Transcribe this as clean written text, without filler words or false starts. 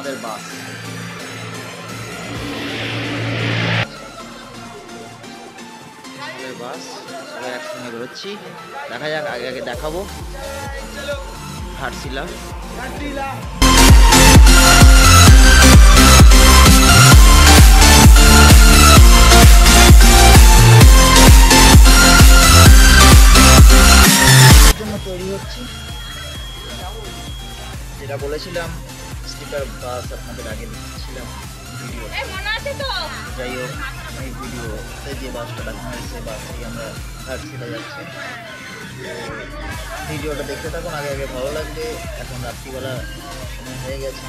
আমাদের বাস। বাস সবাই একসঙ্গে বেরোচ্ছি, দেখা যাক। আগে আগে দেখাবো ঘাটশিলা। জন্য তৈরি হচ্ছি, যেটা বলেছিলাম স্লিপার বাস আপনাদের আগে দেখেছিলাম ভিডিও। যাই হোক, এই ভিডিওতে যে বাসটা দেখানো হয়েছে বাসেই আমরা ঘাটশিলা যাচ্ছি। ভিডিওটা দেখতে থাকুন, আগে আগে ভালো লাগবে। এখন রাত্রিবেলা সময় হয়ে গেছে।